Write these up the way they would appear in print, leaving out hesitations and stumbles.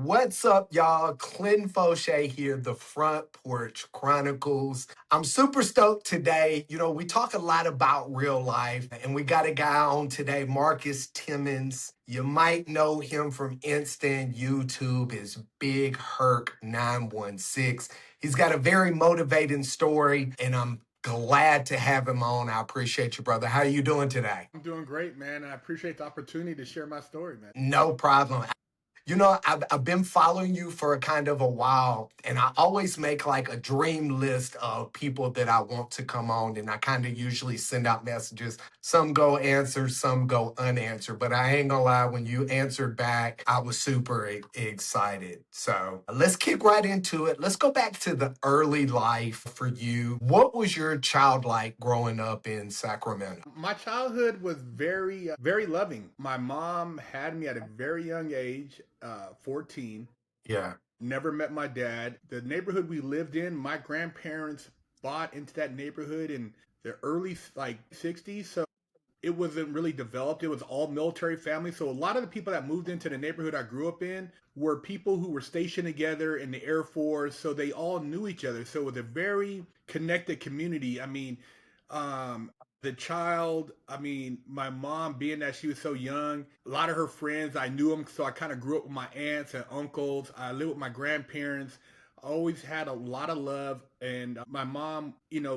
What's up, y'all? Clint Fauché here, the Front Porch Chronicles. I'm super stoked today. We talk a lot about real life, and we got a guy on today, Marcus Timmons. You might know him from Instant YouTube, is Big Herc916. He's got a very motivating story, and I'm glad to have him on. I appreciate you, brother. How are you doing today? I'm doing great, man. I appreciate the opportunity to share my story, man. No problem. I've been following you for a kind of a while, and I always make like a dream list of people that I want to come on, and I kind of usually send out messages. Some go answered, some go unanswered, but I ain't gonna lie, when you answered back, I was super excited. So let's kick right into it. Let's go back to the early life for you. What was your child like growing up in Sacramento? My childhood was very loving. My mom had me at a very young age, 14. Yeah. Never met my dad. The neighborhood we lived in, my grandparents bought into that neighborhood in the early like 60s. So it wasn't really developed. It was all military family. So a lot of the people that moved into the neighborhood I grew up in were people who were stationed together in the Air Force. So they all knew each other. So it was a very connected community. Um, the child, my mom, being that she was so young, a lot of her friends, I knew them. So I kind of grew up with my aunts and uncles. I lived with my grandparents. I always had a lot of love. And my mom,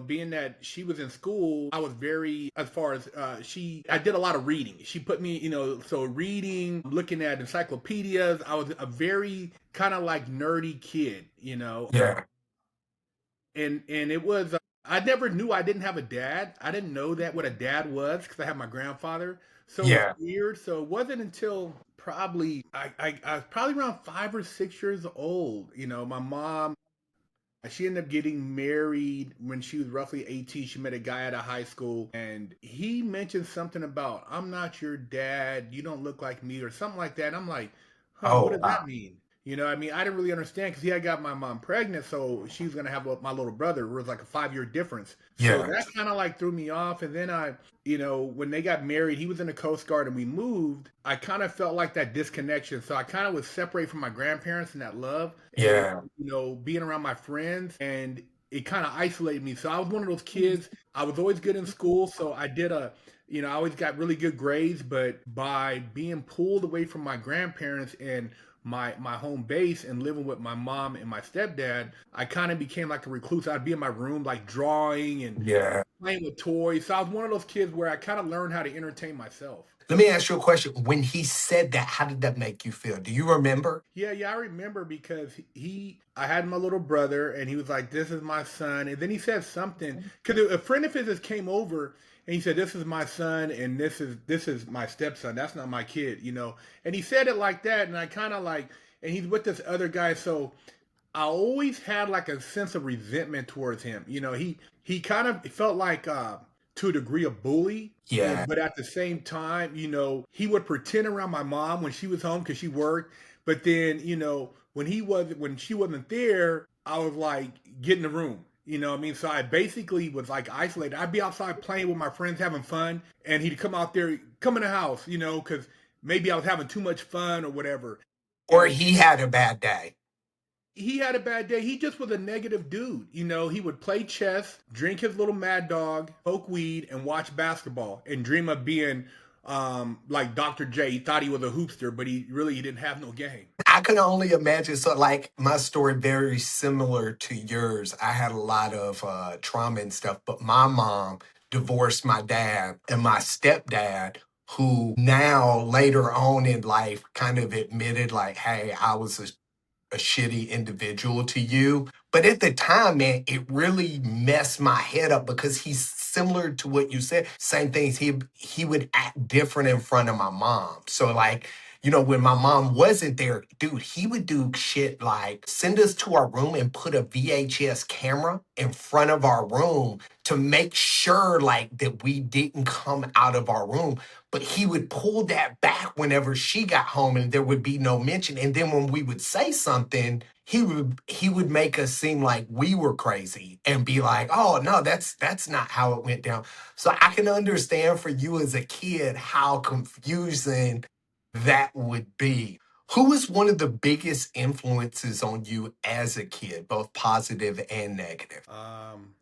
being that she was in school, I was very, as far as I did a lot of reading. She put me, so reading, looking at encyclopedias. I was a very kind of like nerdy kid. Yeah. And it was, I never knew I didn't have a dad. I didn't know that what a dad was because I had my grandfather. So it was Yeah. weird. So it wasn't until probably I was probably around 5 or 6 years old. My mom, she ended up getting married when she was roughly 18. She met a guy at a high school, and he mentioned something about, I'm not your dad, you don't look like me, or something like that. I'm like, huh, what Oh, does that wow. mean? I didn't really understand because he had got my mom pregnant, so she was gonna have my little brother. It was like a 5 year difference, so Yeah. that kind of like threw me off. And then when they got married, he was in the Coast Guard and we moved. I kind of felt like that disconnection, so I kind of was separated from my grandparents and that love, and Yeah. being around my friends, and it kind of isolated me. So I was one of those kids. I was always good in school, so I always got really good grades. But by being pulled away from my grandparents and my home base and living with my mom and my stepdad, I kind of became like a recluse. I'd be in my room like drawing and Yeah. playing with toys. So I was one of those kids where I kind of learned how to entertain myself. Let me ask you a question. When he said that, how did that make you feel? Do you remember? Yeah, I remember because I had my little brother, and he was like, "This is my son," and then he said something because a friend of his just came over, and he said, "This is my son, and this is my stepson. That's not my kid." And he said it like that, and I kind of like, and he's with this other guy, so I always had like a sense of resentment towards him. He kind of felt like to a degree a bully, Yeah. but at the same time, he would pretend around my mom when she was home because she worked. But then, when she wasn't there, I was like get in the room. You know what I mean? So I basically was like isolated. I'd be outside playing with my friends, having fun, and he'd come out there, come in the house, because maybe I was having too much fun or whatever. Or he had a bad day. He had a bad day. He just was a negative dude. He would play chess, drink his little mad dog, smoke weed, and watch basketball and dream of being like Dr. J. He thought he was a hoopster, but he didn't have no game. I can only imagine. So, like, my story very similar to yours. I had a lot of trauma and stuff, but my mom divorced my dad, and my stepdad, who now later on in life kind of admitted, like, hey, I was a shitty individual to you. But at the time, man, it really messed my head up because he's similar to what you said. Same things. He would act different in front of my mom. So like, when my mom wasn't there, dude, he would do shit like send us to our room and put a VHS camera in front of our room to make sure like that we didn't come out of our room. But he would pull that back whenever she got home and there would be no mention. And then when we would say something, he would make us seem like we were crazy and be like, "Oh no, that's not how it went down." So I can understand for you as a kid how confusing that would be. Who was one of the biggest influences on you as a kid, both positive and negative? Um,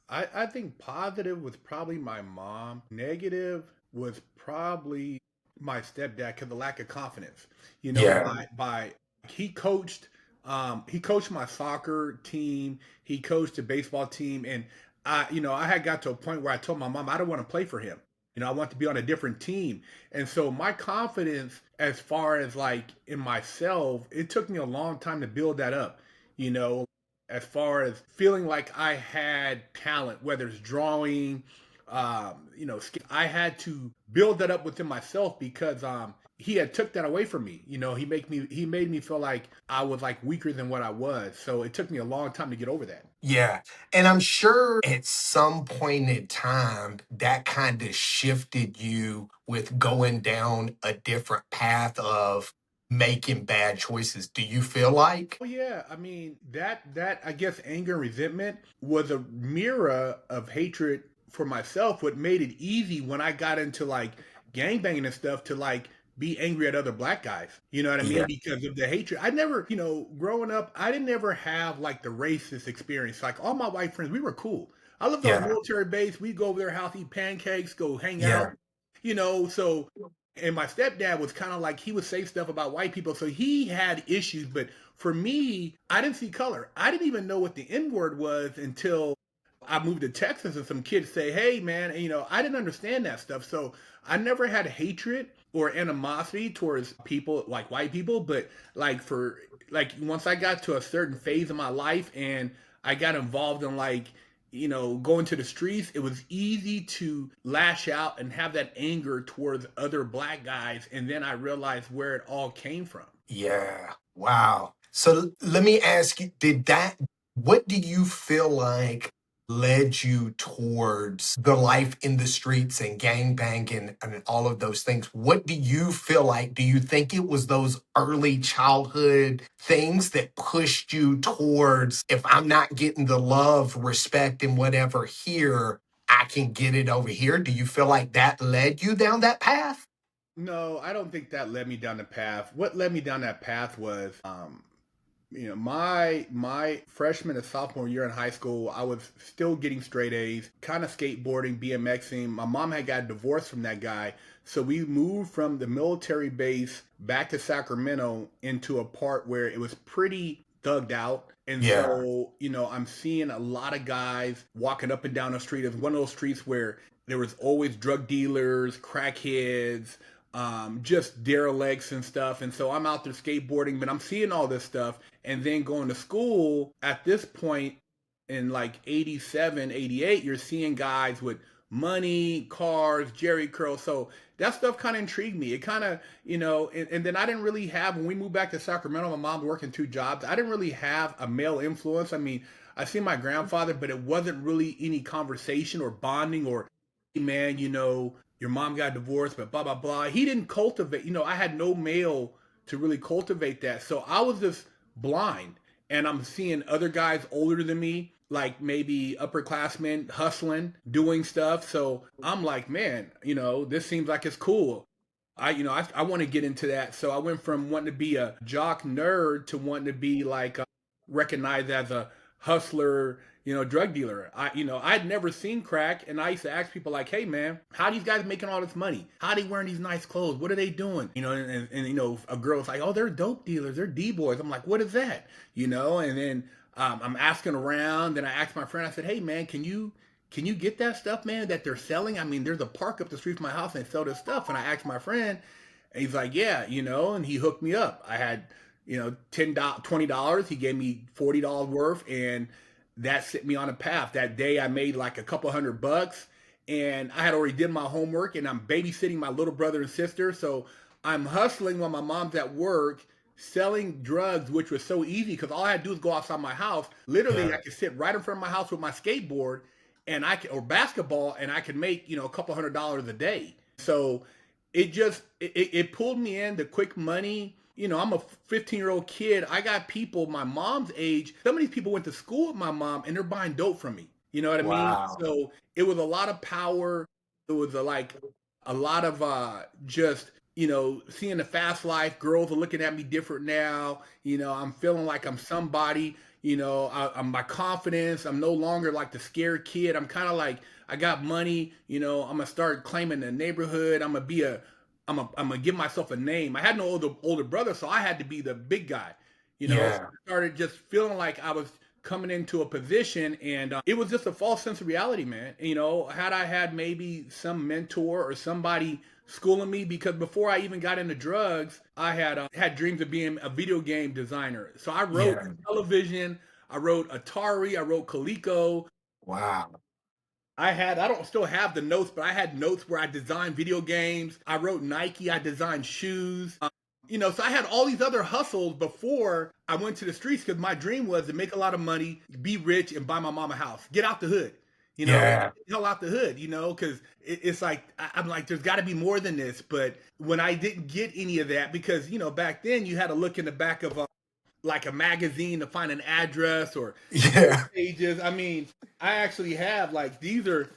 I think positive was probably my mom. Negative was probably my stepdad because the lack of confidence. You know, Yeah. by he coached he coached my soccer team, he coached the baseball team, and I had got to a point where I told my mom I don't want to play for him. I want to be on a different team. And so my confidence as far as like in myself, it took me a long time to build that up. You know, as far as feeling like I had talent, whether it's drawing, I had to build that up within myself because he had took that away from me. He made me feel like I was like weaker than what I was. So it took me a long time to get over that. Yeah. And I'm sure at some point in time that kind of shifted you with going down a different path of making bad choices. Do you feel like? Oh yeah, I mean that I guess anger and resentment was a mirror of hatred for myself. What made it easy when I got into like gangbanging and stuff to like be angry at other black guys. You know what I mean? Yeah. Because of the hatred. I never, growing up, I didn't ever have like the racist experience. Like all my white friends, we were cool. I lived on a Yeah. military base. We'd go over their house, eat pancakes, go hang out. Yeah. So and my stepdad was kind of like he would say stuff about white people, so he had issues. But for me, I didn't see color. I didn't even know what the N word was until I moved to Texas, and some kids say, "Hey, man," and, I didn't understand that stuff. So I never had hatred or animosity towards people like white people, but like for like once I got to a certain phase of my life and I got involved in like going to the streets, it was easy to lash out and have that anger towards other black guys. And then I realized where it all came from. Yeah. Wow. So let me ask you, what do you feel like led you towards the life in the streets and gangbanging and all of those things? What do you feel like? Do you think it was those early childhood things that pushed you towards, if I'm not getting the love, respect, and whatever here, I can get it over here? Do you feel like that led you down that path? No, I don't think that led me down the path. What led me down that path was my freshman and sophomore year in high school, I was still getting straight A's, kind of skateboarding, BMXing. My mom had got divorced from that guy, so we moved from the military base back to Sacramento into a part where it was pretty thugged out. And Yeah. so, I'm seeing a lot of guys walking up and down the street. It's one of those streets where there was always drug dealers, crackheads, just derelicts and stuff. And so I'm out there skateboarding, but I'm seeing all this stuff. And then going to school at this point in like 87, 88, you're seeing guys with money, cars, Jerry curls. So that stuff kind of intrigued me. It kind of, and then I didn't really have, when we moved back to Sacramento, my mom working two jobs, I didn't really have a male influence. I mean, I see my grandfather, but it wasn't really any conversation or bonding or, hey, man, your mom got divorced, but blah, blah, blah. He didn't cultivate, I had no male to really cultivate that. So I was just blind. And I'm seeing other guys older than me, like maybe upperclassmen hustling, doing stuff. So I'm like, man, this seems like it's cool. I want to get into that. So I went from wanting to be a jock nerd to wanting to be like recognized as a hustler, drug dealer. I'd never seen crack, and I used to ask people like, "Hey, man, how are these guys making all this money? How are they wearing these nice clothes? What are they doing?" And a girl's like, "Oh, they're dope dealers. They're D boys." I'm like, "What is that?" And then I'm asking around. Then I asked my friend. I said, "Hey, man, can you get that stuff, man, that they're selling? I mean, there's a park up the street from my house and they sell this stuff." And I asked my friend, and he's like, "Yeah, and he hooked me up. I had, $20. He gave me $40 worth, and that set me on a path. That day I made like a couple $100, and I had already did my homework, and I'm babysitting my little brother and sister. So I'm hustling while my mom's at work, selling drugs, which was so easy because all I had to do was go outside my house. Literally, I Yeah. could sit right in front of my house with my skateboard and or basketball, and I could make a couple $100 a day. So it pulled me in the quick money. I'm a 15-year-old kid. I got people my mom's age. Some of these people went to school with my mom, and they're buying dope from me. You know what I mean? Wow. So it was a lot of power. It was like a lot of just seeing the fast life, girls are looking at me different now. I'm feeling like I'm somebody. I'm my confidence. I'm no longer like the scared kid. I'm kind of like I got money. I'm gonna start claiming the neighborhood. I'm gonna give myself a name. I had no older brother, so I had to be the big guy. So Yeah. I started just feeling like I was coming into a position, and it was just a false sense of reality, man. Had I had maybe some mentor or somebody schooling me, because before I even got into drugs, I had dreams of being a video game designer. So I wrote Yeah. television, I wrote Atari, I wrote Coleco. Wow. I don't still have the notes, but I had notes where I designed video games. I wrote Nike, I designed shoes. So I had all these other hustles before I went to the streets, because my dream was to make a lot of money, be rich, and buy my mom a house, get out the hood, Yeah. hell out the hood, because it's like, I'm like, there's got to be more than this. But when I didn't get any of that, because, back then you had to look in the back of like a magazine to find an address or Yeah. pages. I mean, I actually have like these are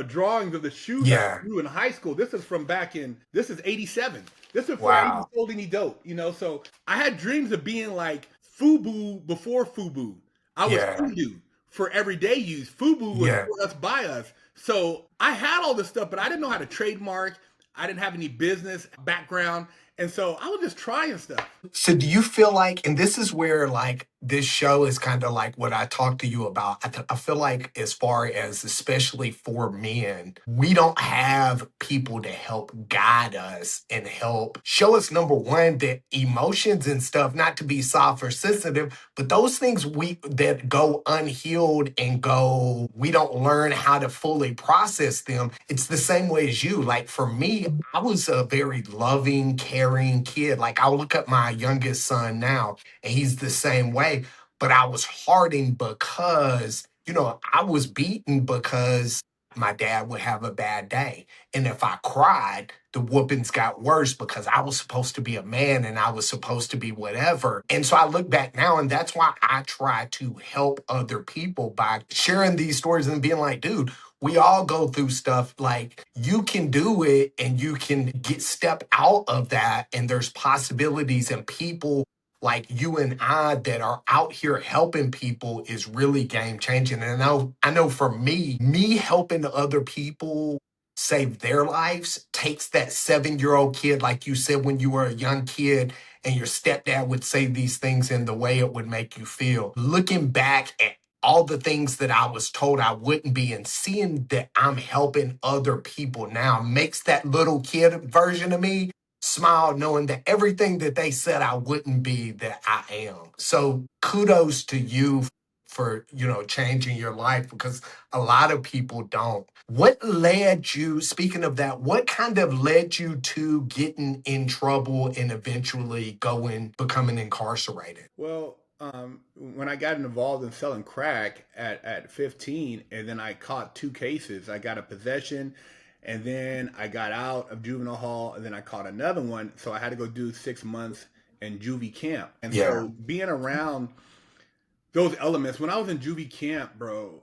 drawings of the shoes I Yeah. grew in high school. This is from back in this is '87. This is before I even Wow. sold any dope. So I had dreams of being like FUBU before FUBU. I was Yeah. FUBU for everyday use. FUBU was Yeah. for us by us. So I had all this stuff, but I didn't know how to trademark. I didn't have any business background. And so I was just trying stuff. So do you feel like, and this is where like this show is kind of like what I talked to you about. I feel like as far as especially for men, we don't have people to help guide us and help show us number one that emotions and stuff, not to be soft or sensitive, but those things we that go unhealed and go, we don't learn how to fully process them. It's the same way as you. Like for me, I was a very loving, caring kid. Like I'll look at my youngest son now, and he's the same way. But I was hardened because, I was beaten because my dad would have a bad day. And if I cried, the whoopings got worse because I was supposed to be a man and I was supposed to be whatever. And so I look back now, and that's why I try to help other people by sharing these stories and being like, dude, we all go through stuff. Like you can do it and you can step out of that. And there's possibilities, and people like you and I that are out here helping people is really game changing. And I know for me helping other people save their lives takes that 7-year old kid, like you said, when you were a young kid and your stepdad would say these things in the way it would make you feel. Looking back at all the things that I was told I wouldn't be, and seeing that I'm helping other people now makes that little kid version of me smile, knowing that everything that they said I wouldn't be, that I am. So kudos to you for, changing your life, because a lot of people don't. What led you, speaking of that, what kind of led you to getting in trouble and eventually becoming incarcerated? Well, when I got involved in selling crack at 15, and then I caught two cases. I got a possession, and then I got out of juvenile hall, and then I caught another one. So I had to go do 6 months in juvie camp. And Yeah. so being around those elements, when I was in juvie camp, bro,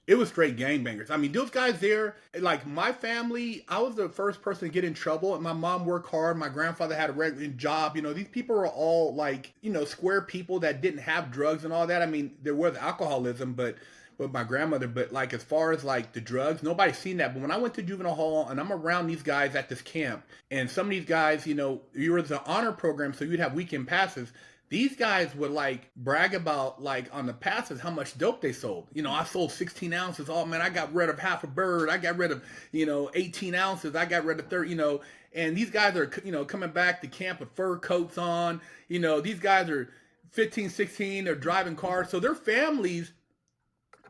it was straight gangbangers. I mean, those guys there, like my family, I was the first person to get in trouble. And my mom worked hard. My grandfather had a regular job. These people were all like, square people that didn't have drugs and all that. I mean, there was alcoholism, but with my grandmother, but like as far as like the drugs, nobody's seen that. But when I went to juvenile hall and I'm around these guys at this camp, and some of these guys, you were the honor program, so you'd have weekend passes. These guys would like brag about like on the passes how much dope they sold. I sold 16 ounces. Oh man, I got rid of half a bird. I got rid of 18 ounces. I got rid of 30. And these guys are coming back to camp with fur coats on. These guys are 15, 16. They're driving cars, so their families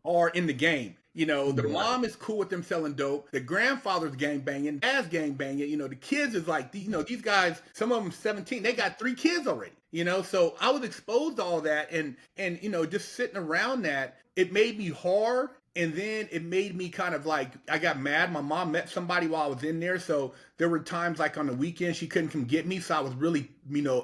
are in the game. The Yeah. mom is cool with them selling dope. The grandfather's gang banging, dad's gang banging. The kids is like, these guys, some of them 17, they got 3 kids already. So I was exposed to all that, and just sitting around that, it made me hard. And then it made me kind of like, I got mad. My mom met somebody while I was in there. So there were times like on the weekend she couldn't come get me. So I was really,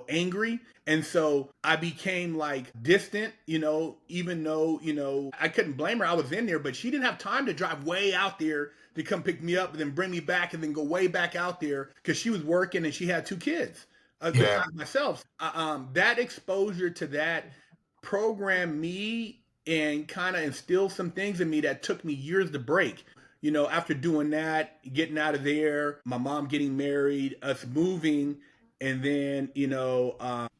angry. And so I became like distant, even though, I couldn't blame her. I was in there, but she didn't have time to drive way out there to come pick me up and then bring me back and then go way back out there because she was working and she had two kids Yeah. besides myself. That exposure to that programmed me and kind of instilled some things in me that took me years to break. After doing that, getting out of there, my mom getting married, us moving, and then,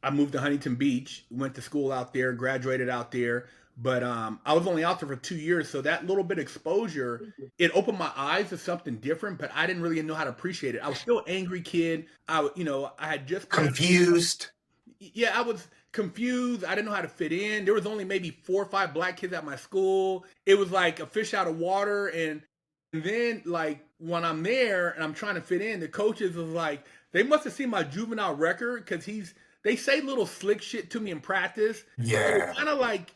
I moved to Huntington Beach, went to school out there, graduated out there. But I was only out there for 2 years. So that little bit of exposure, it opened my eyes to something different, but I didn't really know how to appreciate it. I was still an angry kid. I had just been Confused. yeah, I was confused. I didn't know how to fit in. There was only maybe 4 or 5 black kids at my school. It was like a fish out of water. And then like when I'm there and I'm trying to fit in, the coaches was like, they must have seen my juvenile record because they say little slick shit to me in practice. So Yeah. kind of like,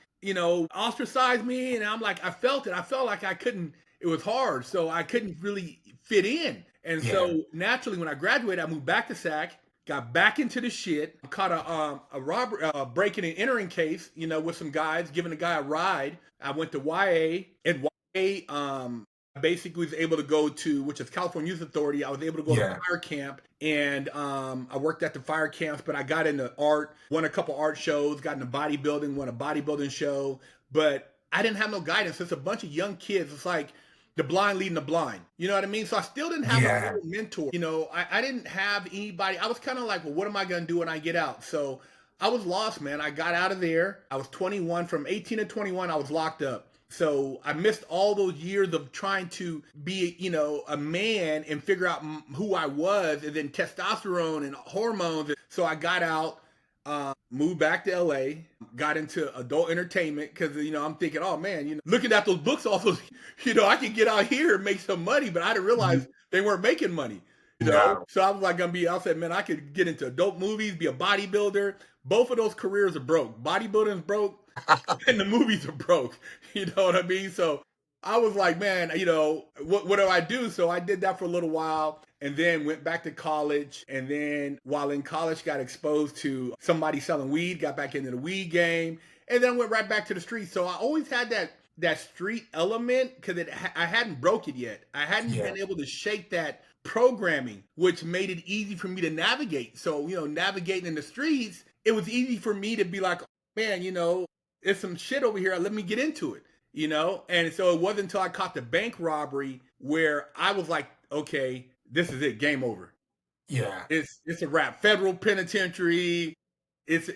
ostracize me. And I'm like, I felt it. I felt like I couldn't, it was hard. So I couldn't really fit in. And Yeah. so naturally, when I graduated, I moved back to SAC, got back into the shit, caught a robbery, breaking and entering case, with some guys, giving a guy a ride. I went to YA, and YA basically was able to go to, which is California Youth Authority. I was able to go to Yeah. fire camp, and I worked at the fire camps, but I got into art, won a couple art shows, got into bodybuilding, won a bodybuilding show, but I didn't have no guidance. It's a bunch of young kids. It's like the blind leading the blind. You know what I mean? So I still didn't have a Yeah. real mentor. I didn't have anybody. I was kind of like, well, what am I going to do when I get out? So I was lost, man. I got out of there. I was 21. From 18 to 21, I was locked up. So I missed all those years of trying to be, a man and figure out who I was, and then testosterone and hormones. So I got out, moved back to LA, got into adult entertainment because I'm thinking, oh man, looking at those books also, I could get out here and make some money, but I didn't realize they weren't making money. No. So I was like I said, man, I could get into adult movies, be a bodybuilder. Both of those careers are broke. Bodybuilding's broke and the movies are broke. You know what I mean? So I was like, man, what do I do? So I did that for a little while and then went back to college. And then while in college, got exposed to somebody selling weed, got back into the weed game, and then went right back to the streets. So I always had that street element because I hadn't broke it yet. I hadn't Yeah. been able to shake that programming, which made it easy for me to navigate. So, navigating in the streets, it was easy for me to be like, man, there's some shit over here. Let me get into it, And so it wasn't until I caught the bank robbery where I was like, okay, this is it, game over. Yeah. It's a wrap. Federal penitentiary. It's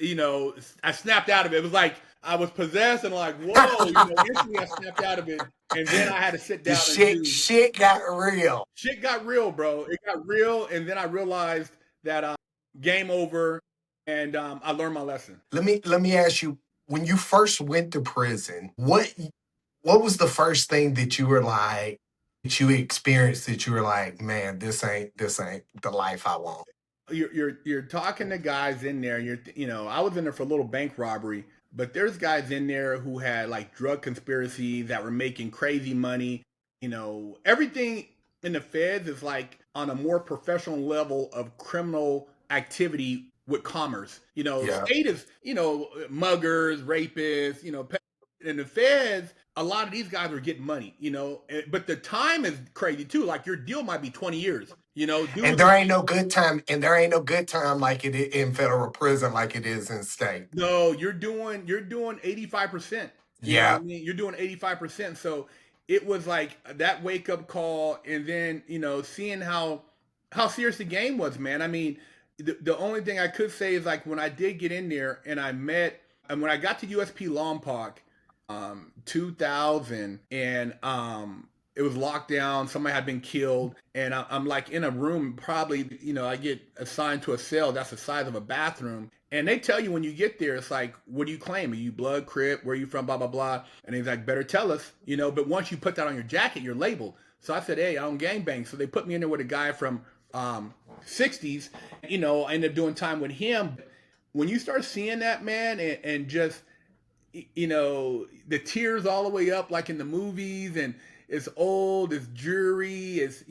I snapped out of it. It was like I was possessed and like, whoa, instantly I snapped out of it. And then I had to sit The down and do shit got real. shit got real, bro. It got real, and then I realized that game over, and I learned my lesson. Let me ask you, when you first went to prison, what was the first thing that you were like that you experienced that you were like, man, this ain't the life I want? You're talking to guys in there. I was in there for a little bank robbery, but there's guys in there who had like drug conspiracies that were making crazy money. Everything in the feds is like on a more professional level of criminal activity with commerce. Yeah. State is muggers, rapists. In the feds, a lot of these guys are getting money. But the time is crazy too. Like your deal might be 20 years. And Dudes there ain't no good time, like in federal prison like it is in state. No, you're doing 85%. You know what Yeah. I mean? You're doing 85%. So it was like that wake up call, and then seeing how serious the game was, man. I mean, the only thing I could say is like when I did get in there and when I got to USP Lompoc, 2000, and it was locked down. Somebody had been killed, and I'm like in a room. Probably, I get assigned to a cell that's the size of a bathroom, and they tell you when you get there, it's like, what do you claim? Are you blood, Crip? Where are you from? Blah blah blah. And he's like, better tell us, But once you put that on your jacket, you're labeled. So I said, hey, I don't gangbang. So they put me in there with a guy from 60s. I ended up doing time with him. When you start seeing that, man, and just the tears all the way up like in the movies, and it's old, it's dreary, it's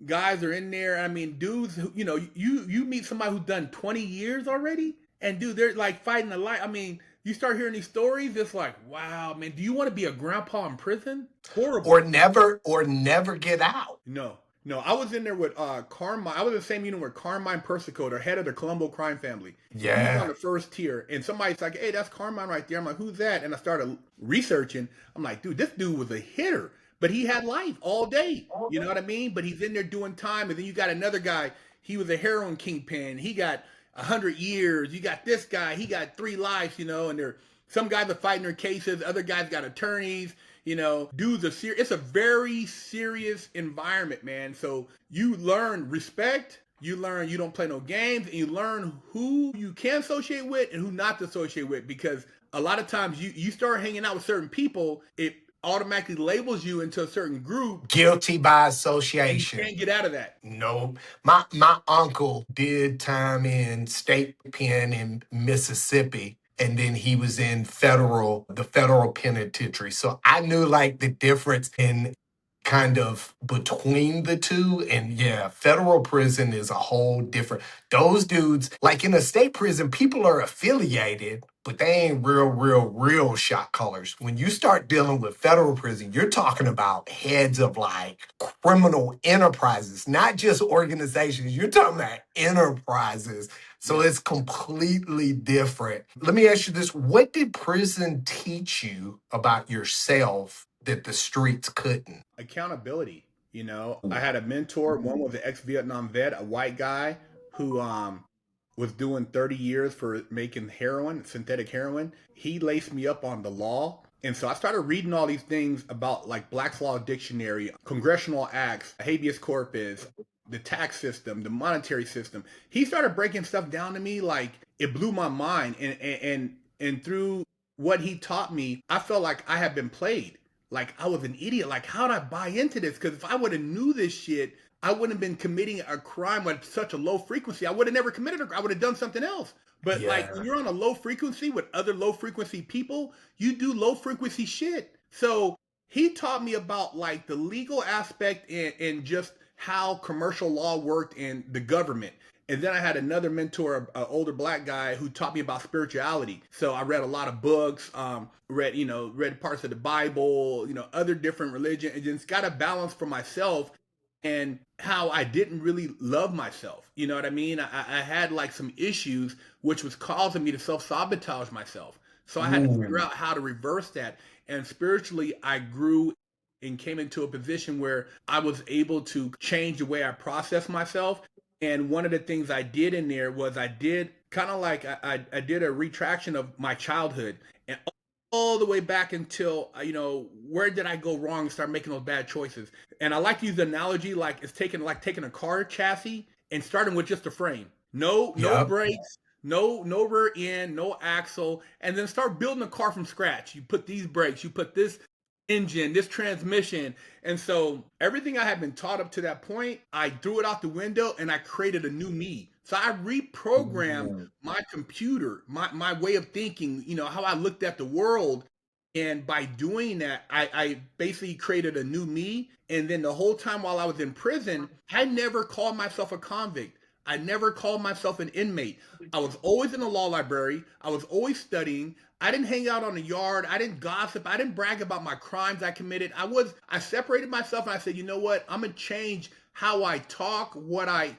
guys are in there. I mean, dudes who you meet somebody who's done 20 years already, and dude, they're like fighting the light. I mean, you start hearing these stories, it's like, wow, man, do you want to be a grandpa in prison? Horrible. or never get out. No, no, I was in there with Carmine. I was in the same unit with Carmine Persico, the head of the Colombo crime family. He's on Yeah. the first tier, and somebody's like, "Hey, that's Carmine right there." I'm like, "Who's that?" And I started researching. I'm like, "Dude, this dude was a hitter, but he had life all day. You know what I mean? But he's in there doing time, and then you got another guy. He was a heroin kingpin. He got 100 years. You got this guy. He got 3 lives. And they're some guys are fighting their cases. Other guys got attorneys. Dudes are serious. It's a very serious environment, man. So you learn respect. You learn you don't play no games, and you learn who you can associate with and who not to associate with. Because a lot of times you start hanging out with certain people, it automatically labels you into a certain group, Guilty by and you association. can't get out of that. No, my uncle did time in state pen in Mississippi, and then he was in the federal penitentiary. So I knew like the difference in kind of between the two. And yeah, federal prison is a whole different. Those dudes, like in a state prison, people are affiliated, but they ain't real shot callers. When you start dealing with federal prison, you're talking about heads of like criminal enterprises, not just organizations. You're talking about enterprises. So Yeah. it's completely different. Let me ask you this. What did prison teach you about yourself that the streets couldn't? Accountability. I had a mentor. One was an ex-Vietnam vet, a white guy who was doing 30 years for making heroin, synthetic heroin. He laced me up on the law. And so I started reading all these things about like Black's Law Dictionary, congressional acts, habeas corpus, the tax system, the monetary system. He started breaking stuff down to me like it blew my mind. And through what he taught me, I felt like I had been played. Like I was an idiot. Like how'd I buy into this? Because if I would have knew this shit, I wouldn't have been committing a crime with such a low frequency. I would have never committed I would have done something else. But like when Yeah. you're on a low frequency with other low frequency people, you do low frequency shit. So he taught me about like the legal aspect and just how commercial law worked in the government. And then I had another mentor, an older black guy, who taught me about spirituality. So I read a lot of books, read parts of the Bible, other different religion, and just got a balance for myself and how I didn't really love myself. You know what I mean? I had like some issues which was causing me to self-sabotage myself. So I had to figure Ooh. out how to reverse that. And spiritually, I grew and came into a position where I was able to change the way I process myself. And one of the things I did in there was I did kind of like I did a retraction of my childhood and all the way back until where did I go wrong and start making those bad choices. And I like to use the analogy like it's taking a car chassis and starting with just a frame. No Yep. brakes, no rear end, no axle, and then start building a car from scratch. You put these brakes, you put this engine, this transmission. And so everything I had been taught up to that point, I threw it out the window and I created a new me. So I reprogrammed Ooh. my computer, my way of thinking, how I looked at the world. And by doing that, I basically created a new me. And then the whole time while I was in prison, I never called myself a convict. I never called myself an inmate. I was always in the law library. I was always studying. I didn't hang out on the yard. I didn't gossip. I didn't brag about my crimes I committed. I separated myself and I said, you know what? I'm gonna change how I talk, what I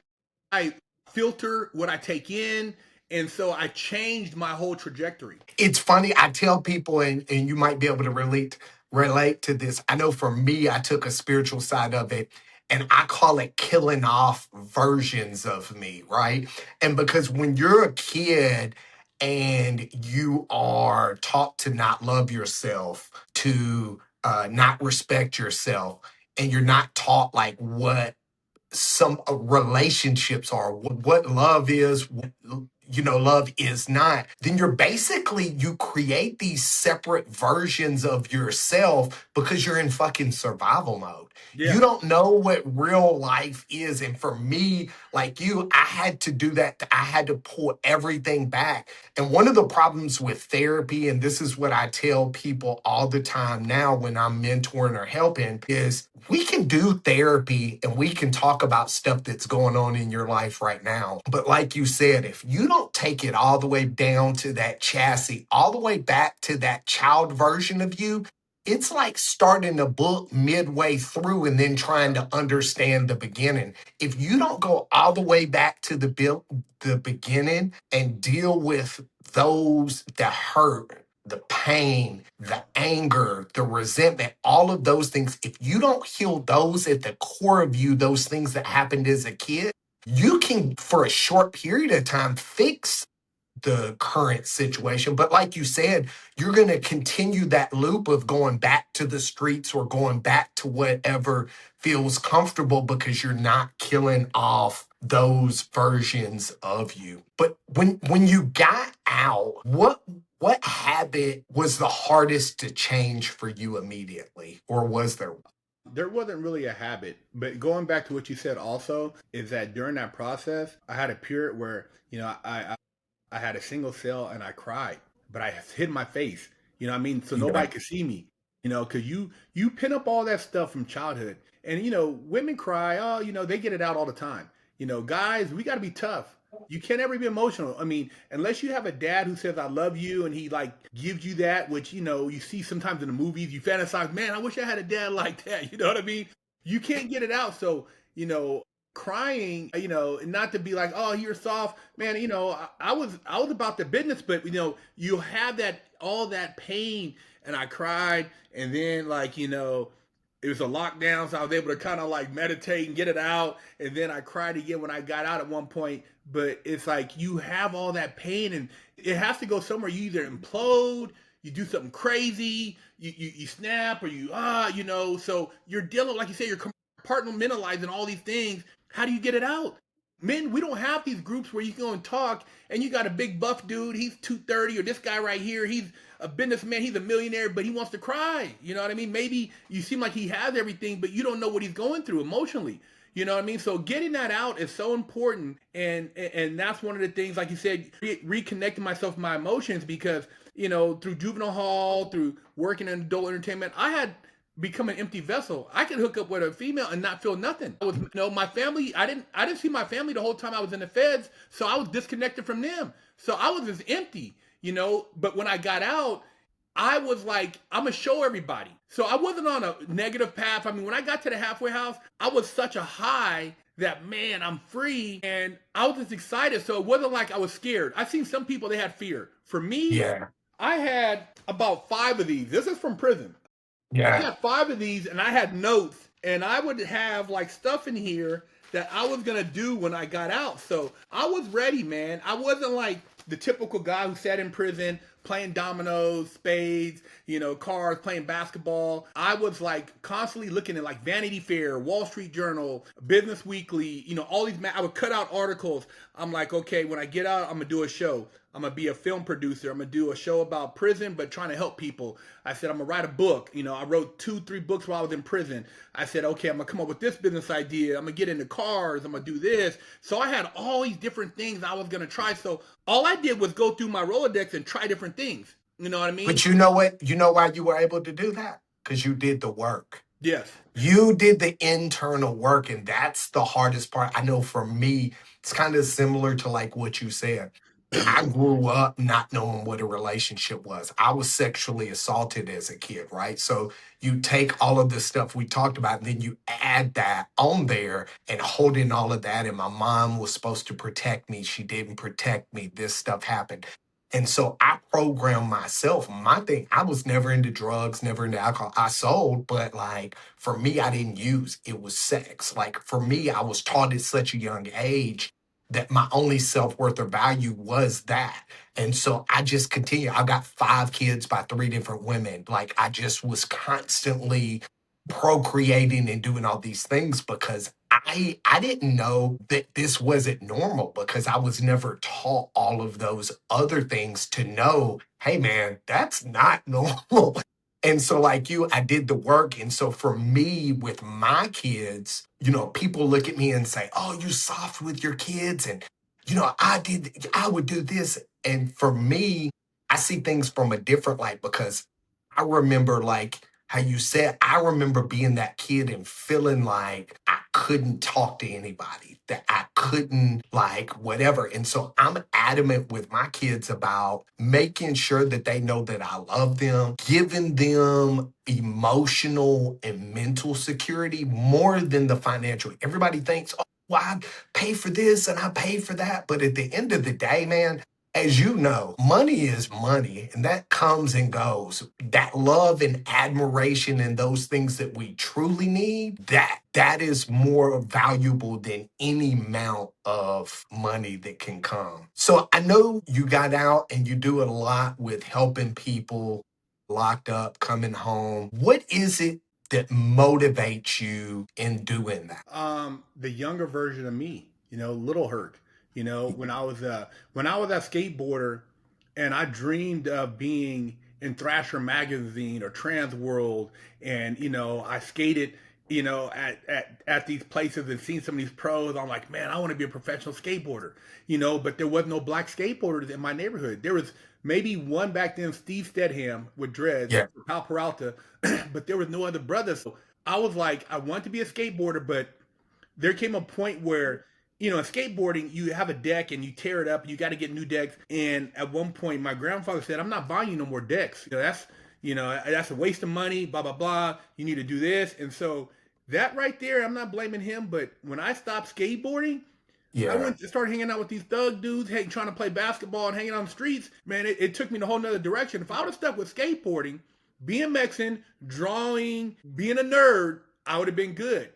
filter, what I take in. And so I changed my whole trajectory. It's funny. I tell people, and you might be able to relate to this. I know for me, I took a spiritual side of it, and I call it killing off versions of me, right? And because when you're a kid and you are taught to not love yourself, to not respect yourself, and you're not taught like what some relationships are, what love is, love is not, then you create these separate versions of yourself because you're in fucking survival mode. You Yeah. don't know what real life is. And for me, like you, I had to do that. I had to pull everything back. And one of the problems with therapy, and this is what I tell people all the time now when I'm mentoring or helping, is we can do therapy and we can talk about stuff that's going on in your life right now. But like you said, if you don't take it all the way down to that chassis, all the way back to that child version of you, it's like starting a book midway through and then trying to understand the beginning. If you don't go all the way back to the beginning and deal with the hurt, the pain, the anger, the resentment, all of those things, if you don't heal those at the core of you, those things that happened as a kid, you can, for a short period of time, fix the current situation. But like you said, you're going to continue that loop of going back to the streets or going back to whatever feels comfortable because you're not killing off those versions of you. But when you got out, what habit was the hardest to change for you immediately, or was there? There wasn't really a habit, but going back to what you said also is that during that process, I had a period where I had a single cell and I cried, but I hid my face. You know what I mean? So Yeah. nobody could see me. Because you pin up all that stuff from childhood, and women cry. Oh, they get it out all the time. Guys, we got to be tough. You can't ever be emotional. I mean, unless you have a dad who says I love you and he like gives you that, which you see sometimes in the movies. You fantasize, man, I wish I had a dad like that. You know what I mean? You can't get it out. So crying, not to be like, oh, you're soft, man. I was about the business, but you have that all that pain, and I cried, and then it was a lockdown, so I was able to kind of like meditate and get it out, and then I cried again when I got out at one point. But it's like you have all that pain, and it has to go somewhere. You either implode, you do something crazy, you snap, or so you're dealing, like you say, you're compartmentalizing all these things. How do you get it out? Men, we don't have these groups where you can go and talk, and you got a big buff dude, he's 230, or this guy right here, he's a businessman, he's a millionaire, but he wants to cry. You know what I mean? Maybe you seem like he has everything, but you don't know what he's going through emotionally. You know what I mean? So getting that out is so important, and that's one of the things, like you said, reconnecting myself with my emotions, because through juvenile hall, through working in adult entertainment, I had become an empty vessel. I could hook up with a female and not feel nothing. I was, my family. I didn't see my family the whole time I was in the feds, so I was disconnected from them. So I was just empty. But when I got out, I was like, I'm gonna show everybody. So I wasn't on a negative path. I mean, when I got to the halfway house, I was such a high that, man, I'm free, and I was just excited. So it wasn't like I was scared. I've seen some people, they had fear. For me, Yeah. I had about 5 of these. This is from prison. I Yeah. had 5 of these, and I had notes, and I would have like stuff in here that I was gonna do when I got out. So I was ready, man. I wasn't like the typical guy who sat in prison playing dominoes, spades, cards, playing basketball. I was like constantly looking at like Vanity Fair, Wall Street Journal, Business Weekly, all these. I would cut out articles. I'm like, okay, when I get out, I'm gonna do a show. I'm gonna be a film producer. I'm gonna do a show about prison, but trying to help people. I said I'm gonna write a book. I wrote 2-3 books while I was in prison. I said, okay, I'm gonna come up with this business idea. I'm gonna get into cars. I'm gonna do this. So I had all these different things I was gonna try. So all I did was go through my Rolodex and try different things. You know what I mean? But you know what? You know why you were able to do that? Because you did the work. Yes. You did the internal work, and that's the hardest part. I know for me, it's kind of similar to like what you said. I grew up not knowing what a relationship was. I was sexually assaulted as a kid, right? So you take all of the stuff we talked about, and then you add that on there and holding all of that. And my mom was supposed to protect me. She didn't protect me. This stuff happened. And so I programmed myself. My thing, I was never into drugs, never into alcohol. I sold, but like for me, I didn't use. It was sex. Like for me, I was taught at such a young age that my only self-worth or value was that. And so I just continue. I got 5 kids by 3 different women. Like I just was constantly procreating and doing all these things because I didn't know that this wasn't normal because I was never taught all of those other things to know, hey man, that's not normal. And so, like you, I did the work. And so, for me, with my kids, people look at me and say, oh, you soft with your kids. And, I would do this. And for me, I see things from a different light because I remember, like how you said, I remember being that kid and feeling like I couldn't talk to anybody, that I couldn't, like, whatever. And so I'm adamant with my kids about making sure that they know that I love them, giving them emotional and mental security more than the financial. Everybody thinks, oh, well, I pay for this and I pay for that. But at the end of the day, man, as you know, money is money and that comes and goes. That love and admiration and those things that we truly need, that is more valuable than any amount of money that can come. So I know you got out and you do a lot with helping people locked up, coming home. What is it that motivates you in doing that? The younger version of me, little Herc. When I was a skateboarder, and I dreamed of being in Thrasher magazine or Trans World, and I skated, at these places and seen some of these pros. I'm like, man, I want to be a professional skateboarder, But there was no black skateboarders in my neighborhood. There was maybe one back then, Steve Stedham with dreads, Yeah. Pal Peralta, but there was no other brothers. So I was like, I want to be a skateboarder, but there came a point where in skateboarding you have a deck and you tear it up and you got to get new decks. And at one point my grandfather said, I'm not buying you no more decks. That's a waste of money, blah blah blah, you need to do this. And so that right there, I'm not blaming him, but when I stopped skateboarding, I Yeah. went to start hanging out with these thug dudes, trying to play basketball and hanging out on the streets. Man, it took me in a whole nother direction. If I would have stuck with skateboarding, being Mexican, drawing, being a nerd, I would have been good.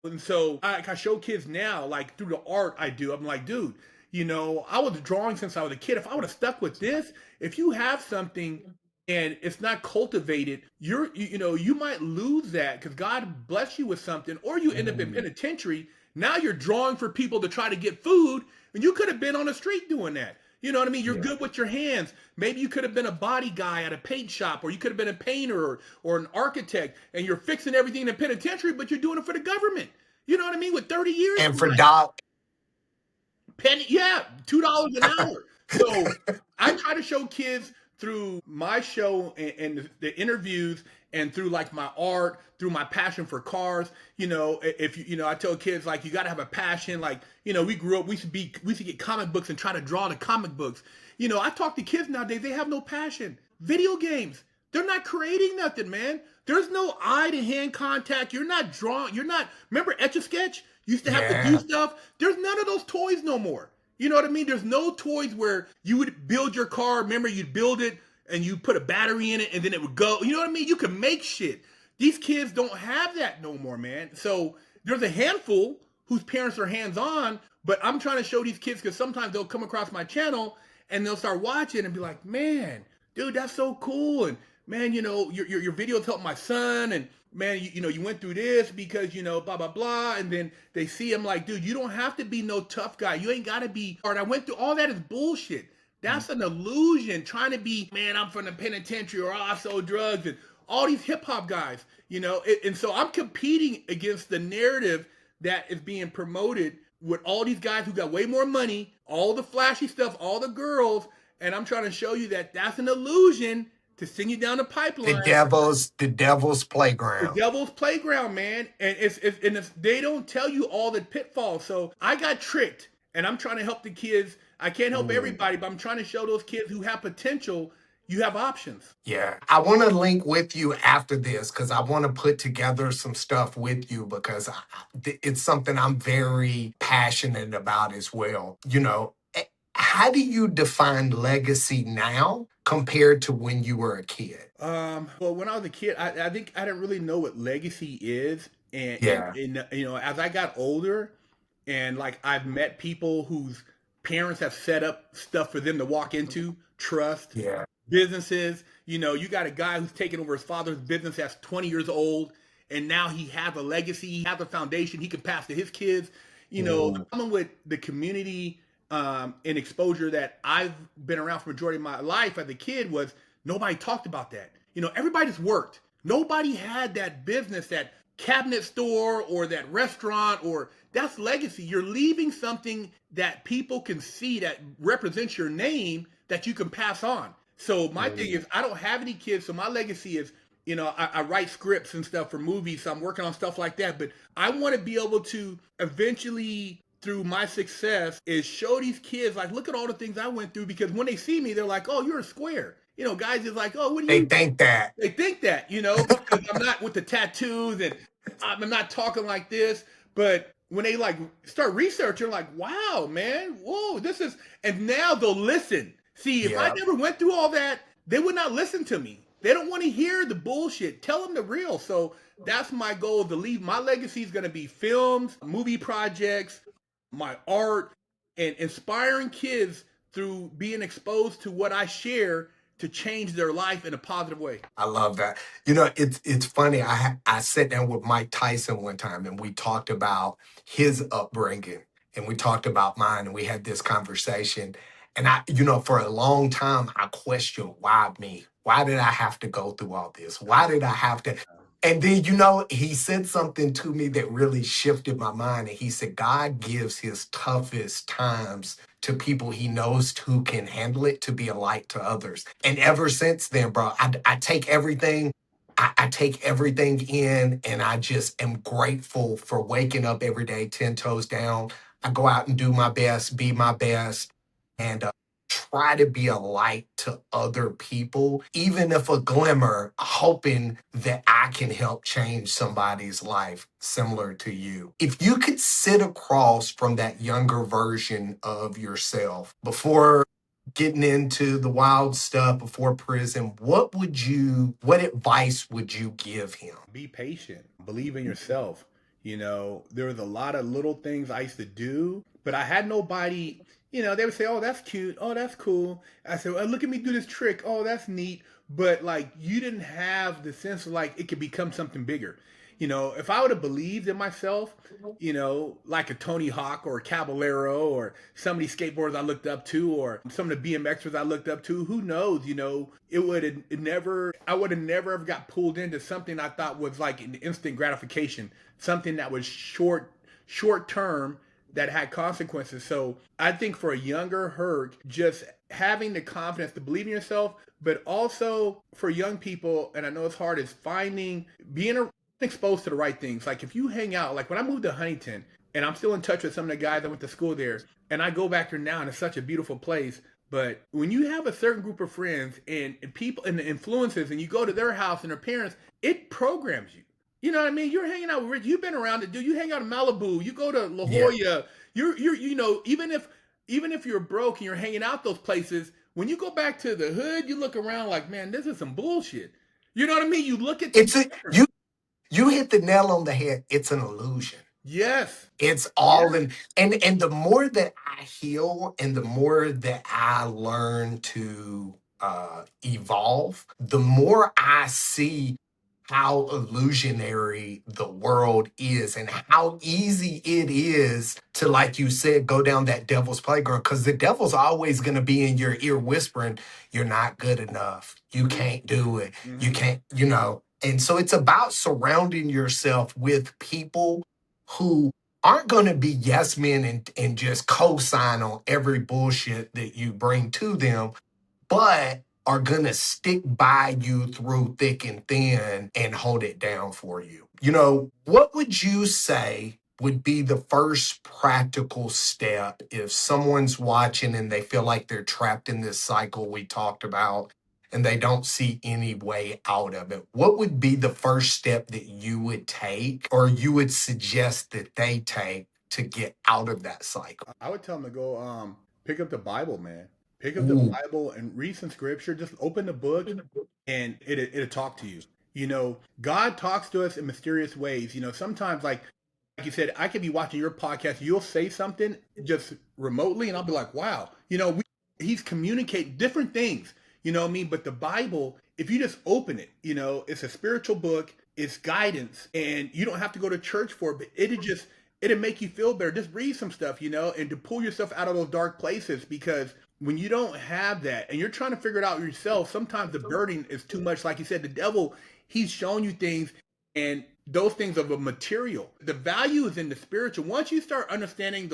And so I show kids now, like through the art I do, I'm like, dude, I was drawing since I was a kid. If I would have stuck with this, if you have something and it's not cultivated, you might lose that because God bless you with something, or you end up in Mm. penitentiary. Now you're drawing for people to try to get food, and you could have been on the street doing that. You know what I mean? You're Yeah. good with your hands. Maybe you could have been a body guy at a paint shop, or you could have been a painter or an architect, and you're fixing everything in the penitentiary, but you're doing it for the government. You know what I mean? With 30 years And for behind Doc, penny, yeah, $2 an hour. So I try to show kids through my show and the interviews and through like my art, through my passion for cars. If I tell kids like you got to have a passion. Like we grew up, we used to get comic books and try to draw the comic books. I talk to kids nowadays; they have no passion. Video games, they're not creating nothing, man. There's no eye to hand contact. You're not drawing. You're not. Remember Etch a Sketch? You used to have to do yeah. stuff. There's none of those toys no more. You know what I mean? There's no toys where you would build your car. Remember, you'd build it and you put a battery in it and then it would go. You know what I mean? You can make shit. These kids don't have that no more, man. So there's a handful whose parents are hands on, but I'm trying to show these kids because sometimes they'll come across my channel and they'll start watching and be like, man, dude, that's so cool. And man, your videos helped my son. And man, you went through this because, blah, blah, blah. And then they see him like, dude, you don't have to be no tough guy. You ain't got to be hard. I went through all that is bullshit. That's an illusion. Trying to be, man, I'm from the penitentiary or I sold drugs and all these hip hop guys, And so I'm competing against the narrative that is being promoted with all these guys who got way more money, all the flashy stuff, all the girls. And I'm trying to show you that that's an illusion to send you down the The pipeline. devil's The playground. devil's playground, man. And if they don't tell you all the pitfalls. So I got tricked, and I'm trying to help the kids. I can't help Mm. everybody, but I'm trying to show those kids who have potential. You have options. Yeah. I want to link with you after this because I want to put together some stuff with you because it's something I'm very passionate about as well. How do you define legacy now compared to when you were a kid? Well, when I was a kid, I think I didn't really know what legacy is, Yeah. as I got older, and like I've met people whose parents have set up stuff for them to walk into, trust, Yeah. businesses. You got a guy who's taken over his father's business that's 20 years old, and now he has a legacy, he has a foundation he can pass to his kids. The Mhm. problem with the community and exposure that I've been around for the majority of my life as a kid was nobody talked about that. Everybody just worked. Nobody had that business, that cabinet store or that restaurant, or that's legacy. You're leaving something that people can see that represents your name that you can pass on. So my thing Mhm. is, I don't have any kids, so my legacy is, I write scripts and stuff for movies, so I'm working on stuff like that. But I want to be able to eventually, through my success, is show these kids, like, look at all the things I went through, because when they see me, they're like, oh, you're a square. Guys is like, oh, what do They you think that. they think that, because I'm not with the tattoos and I'm not talking like this. But when they like start researching, like, wow, man, whoa, this is, and now they'll listen. See, if I Yeah, never went through all that, they would not listen to me. They don't want to hear the bullshit. Tell them the real. So that's my goal, to leave. My legacy is going to be films, movie projects, my art, and inspiring kids through being exposed to what I share to change their life in a positive way. I love that. It's funny. I sat down with Mike Tyson one time, and we talked about his upbringing, and we talked about mine, and we had this conversation. And for a long time, I questioned, why me? Why did I have to go through all this? Why did I have to? And then, he said something to me that really shifted my mind. And he said, God gives his toughest times to people he knows who can handle it, to be a light to others. And ever since then, bro, I take everything. I take everything in, and I just am grateful for waking up every day 10 toes down. I go out and do my best, be my best, and try to be a light to other people, even if a glimmer, hoping that I can help change somebody's life similar to you. If you could sit across from that younger version of yourself before getting into the wild stuff, before prison, what advice would you give him? Be patient. Believe in yourself. There was a lot of little things I used to do, but I had nobody. They would say, "Oh, that's cute. Oh, that's cool." I said, "Well, look at me do this trick. Oh, that's neat." But like, you didn't have the sense of like it could become something bigger. If I would have believed in myself, like a Tony Hawk or a Caballero or some of these skateboarders I looked up to, or some of the BMXers I looked up to, who knows, I would have never ever got pulled into something I thought was like an instant gratification, something that was short term, that had consequences. So I think for a younger Herc, just having the confidence to believe in yourself, but also for young people, and I know it's hard, is being exposed to the right things. Like if you hang out, like when I moved to Huntington, and I'm still in touch with some of the guys that went to school there, and I go back there now, and it's such a beautiful place. But when you have a certain group of friends and people and the influences, and you go to their house and their parents, it programs you. You know what I mean? You're hanging out with Rich. You've been around it, dude. You hang out in Malibu. You go to La Yeah. Jolla. Even if you're broke and you're hanging out those places, when you go back to the hood, you look around like, man, this is some bullshit. You know what I mean? You look at things It's a different. you hit the nail on the head. It's an illusion. Yes. It's Yeah. all in, and the more that I heal and the more that I learn to evolve, the more I see how illusionary the world is, and how easy it is to, like you said, go down that devil's playground, because the devil's always going to be in your ear whispering, you're not good enough, you Mm-hmm. can't do it, you Mm-hmm. can't. And so it's about surrounding yourself with people who aren't going to be yes men and just co-sign on every bullshit that you bring to them, but are going to stick by you through thick and thin and hold it down for you. What would you say would be the first practical step if someone's watching and they feel like they're trapped in this cycle we talked about and they don't see any way out of it? What would be the first step that you would take, or you would suggest that they take, to get out of that cycle? I would tell them to go pick up the Bible, man. Pick up the Ooh. Bible and read some scripture. Just open the book and it'll talk to you. God talks to us in mysterious ways. Sometimes like you said, I could be watching your podcast. You'll say something just remotely, and I'll be like, wow, he's communicating different things. You know what I mean? But the Bible, if you just open it, it's a spiritual book. it's guidance, and you don't have to go to church for it, but it'll make you feel better. Just read some stuff, and to pull yourself out of those dark places, because when you don't have that and you're trying to figure it out yourself, sometimes the burden is too much. Like you said, the devil, he's showing you things, and those things of a material. The value is in the spiritual. Once you start understanding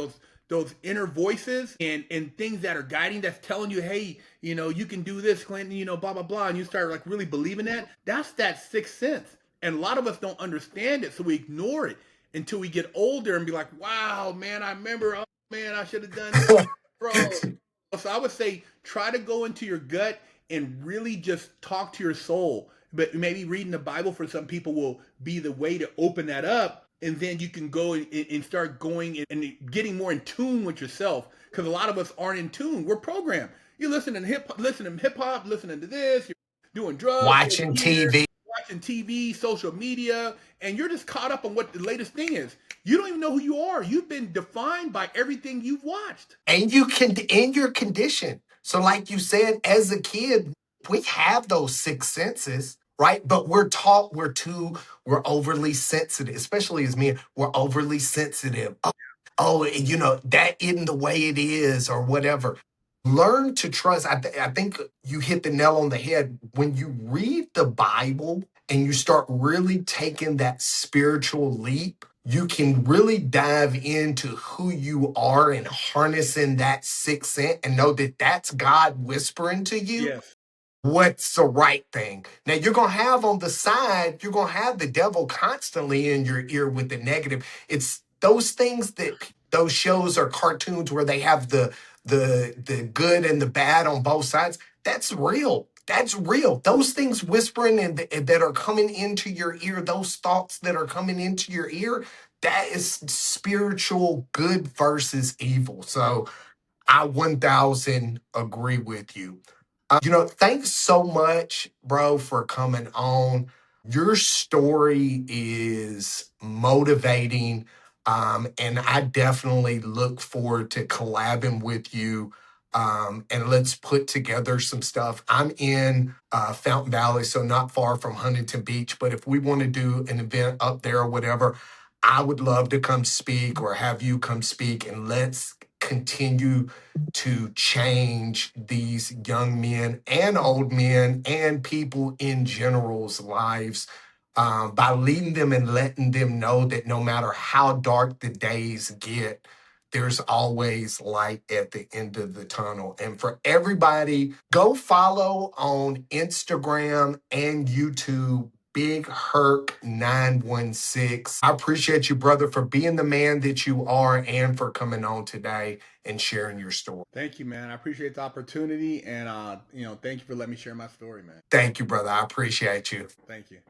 those inner voices and things that are guiding, that's telling you, hey, you can do this, Clinton, blah blah blah, and you start like really believing that, that's that sixth sense. And a lot of us don't understand it, so we ignore it until we get older and be like, wow, man, I remember, oh man, I should have done this, bro. So I would say try to go into your gut and really just talk to your soul. But maybe reading the Bible for some people will be the way to open that up. And then you can go and start going and getting more in tune with yourself. Because a lot of us aren't in tune. We're programmed. You listening to hip hop, listening to this, you're doing drugs over Watching here, TV. watching TV, social media, and you're just caught up on what the latest thing is. You don't even know who you are. You've been defined by everything you've watched. And you can in your condition. So, like you said, as a kid, we have those six senses, right? But we're overly sensitive, especially as men, we're overly sensitive. Oh, that isn't the way it is, or whatever. Learn to trust. I think you hit the nail on the head. When you read the Bible and you start really taking that spiritual leap, you can really dive into who you are and harnessing that sixth sense and know that that's God whispering to you Yes. what's the right thing. Now you're gonna have on the side, you're gonna have the devil constantly in your ear with the negative. It's those things those shows or cartoons where they have the good and the bad on both sides. That's real. That's real. Those things whispering and that are coming into your ear, those thoughts that are coming into your ear, that is spiritual good versus evil. So I 1000 agree with you. Thanks so much, bro, for coming on. Your story is motivating. And I definitely look forward to collabing with you. And let's put together some stuff. I'm in Fountain Valley, so not far from Huntington Beach. But if we want to do an event up there or whatever, I would love to come speak or have you come speak, and let's continue to change these young men and old men and people in general's lives by leading them and letting them know that no matter how dark the days get, there's always light at the end of the tunnel. And for everybody, go follow on Instagram and YouTube Big Herc916. I appreciate you, brother, for being the man that you are and for coming on today and sharing your story. Thank you, man. I appreciate the opportunity, and thank you for letting me share my story, man. Thank you, brother. I appreciate you. Thank you.